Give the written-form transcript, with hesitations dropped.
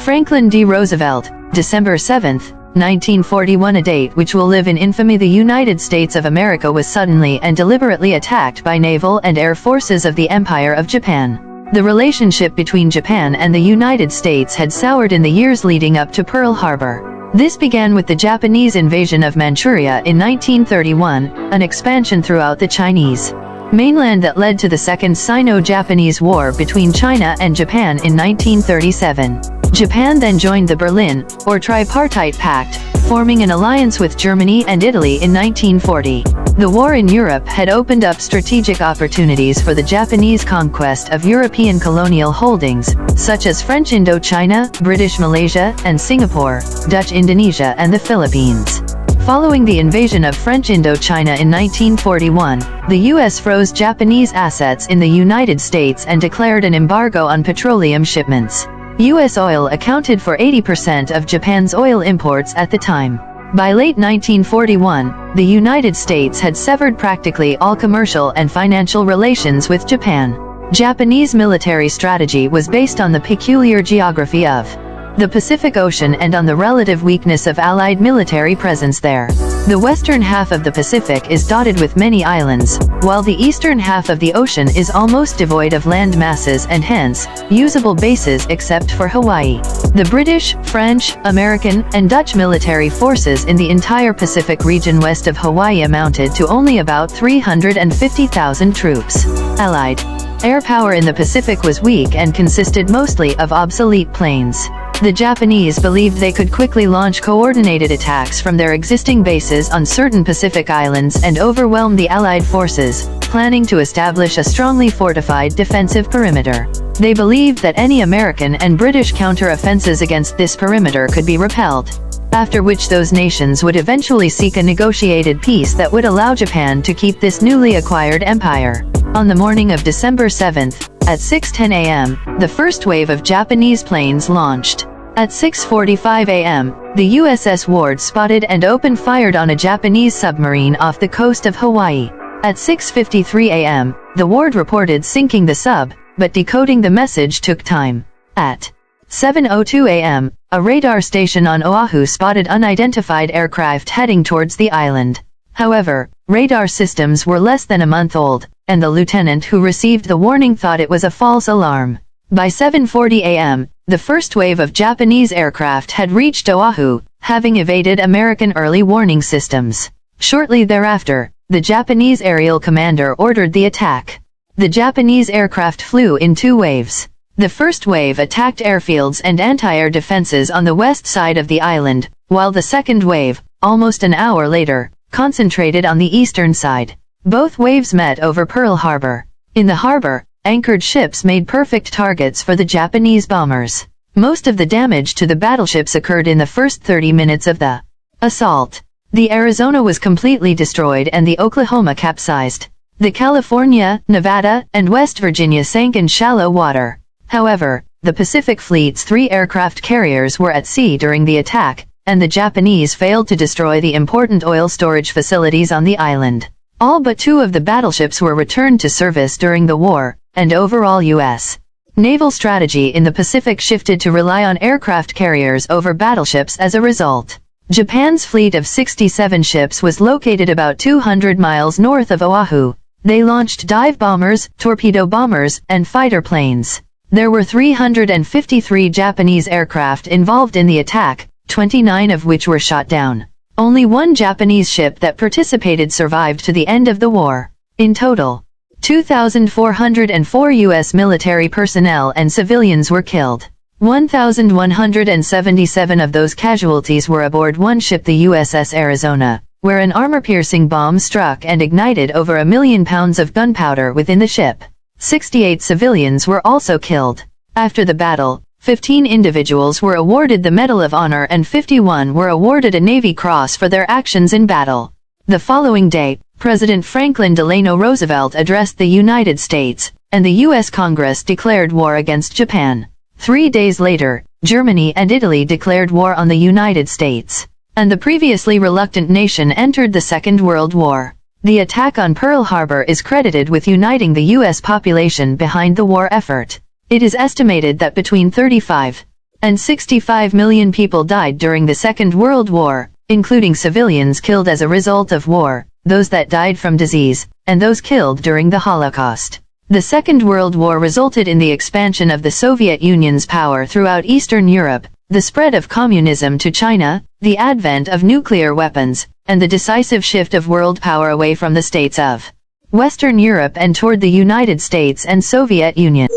Franklin D. Roosevelt, December 7, 1941, a date which will live in infamy. The United States of America was suddenly and deliberately attacked by naval and air forces of the Empire of Japan. The relationship between Japan and the United States had soured in the years leading up to Pearl Harbor. This began with the Japanese invasion of Manchuria in 1931, an expansion throughout the Chinese mainland that led to the Second Sino-Japanese War between China and Japan in 1937. Japan then joined the Berlin, or Tripartite Pact, forming an alliance with Germany and Italy in 1940. The war in Europe had opened up strategic opportunities for the Japanese conquest of European colonial holdings, such as French Indochina, British Malaysia and Singapore, Dutch Indonesia and the Philippines. Following the invasion of French Indochina in 1941, the U.S. froze Japanese assets in the United States and declared an embargo on petroleum shipments. U.S. oil accounted for 80% of Japan's oil imports at the time. By late 1941, the United States had severed practically all commercial and financial relations with Japan. Japanese military strategy was based on the peculiar geography of the Pacific Ocean and on the relative weakness of Allied military presence there. The western half of the Pacific is dotted with many islands, while the eastern half of the ocean is almost devoid of land masses and hence, usable bases except for Hawaii. The British, French, American, and Dutch military forces in the entire Pacific region west of Hawaii amounted to only about 350,000 troops. Allied air power in the Pacific was weak and consisted mostly of obsolete planes. The Japanese believed they could quickly launch coordinated attacks from their existing bases on certain Pacific islands and overwhelm the Allied forces, planning to establish a strongly fortified defensive perimeter. They believed that any American and British counter-offenses against this perimeter could be repelled, after which those nations would eventually seek a negotiated peace that would allow Japan to keep this newly acquired empire. On the morning of December 7, at 6:10 a.m., the first wave of Japanese planes launched. At 6:45 a.m., the USS Ward spotted and opened fire on a Japanese submarine off the coast of Hawaii. At 6:53 a.m., the Ward reported sinking the sub, but decoding the message took time. At 7:02 a.m., a radar station on Oahu spotted unidentified aircraft heading towards the island. However, radar systems were less than a month old, and the lieutenant who received the warning thought it was a false alarm. By 7:40 a.m., the first wave of Japanese aircraft had reached Oahu, having evaded American early warning systems. Shortly thereafter, the Japanese aerial commander ordered the attack. The Japanese aircraft flew in two waves. The first wave attacked airfields and anti-air defenses on the west side of the island, while the second wave, almost an hour later, concentrated on the eastern side. Both waves met over Pearl Harbor. In the harbor, anchored ships made perfect targets for the Japanese bombers. Most of the damage to the battleships occurred in the first 30 minutes of the assault. The Arizona was completely destroyed and the Oklahoma capsized. The California, Nevada, and West Virginia sank in shallow water. However, the Pacific Fleet's 3 aircraft carriers were at sea during the attack, and the Japanese failed to destroy the important oil storage facilities on the island. All but 2 of the battleships were returned to service during the war, and overall U.S. naval strategy in the Pacific shifted to rely on aircraft carriers over battleships as a result. Japan's fleet of 67 ships was located about 200 miles north of Oahu. They launched dive bombers, torpedo bombers, and fighter planes. There were 353 Japanese aircraft involved in the attack, 29 of which were shot down. Only 1 Japanese ship that participated survived to the end of the war. In total, 2,404 U.S. military personnel and civilians were killed. 1,177 of those casualties were aboard one ship, the USS Arizona, where an armor-piercing bomb struck and ignited over 1 million pounds of gunpowder within the ship. 68 civilians were also killed. After the battle, 15 individuals were awarded the Medal of Honor and 51 were awarded a Navy Cross for their actions in battle. The following day, President Franklin Delano Roosevelt addressed the United States, and the U.S. Congress declared war against Japan. 3 days later, Germany and Italy declared war on the United States, and the previously reluctant nation entered the Second World War. The attack on Pearl Harbor is credited with uniting the U.S. population behind the war effort. It is estimated that between 35 and 65 million people died during the Second World War, including civilians killed as a result of war, those that died from disease, and those killed during the Holocaust. The Second World War resulted in the expansion of the Soviet Union's power throughout Eastern Europe, the spread of communism to China, the advent of nuclear weapons, and the decisive shift of world power away from the states of Western Europe and toward the United States and Soviet Union.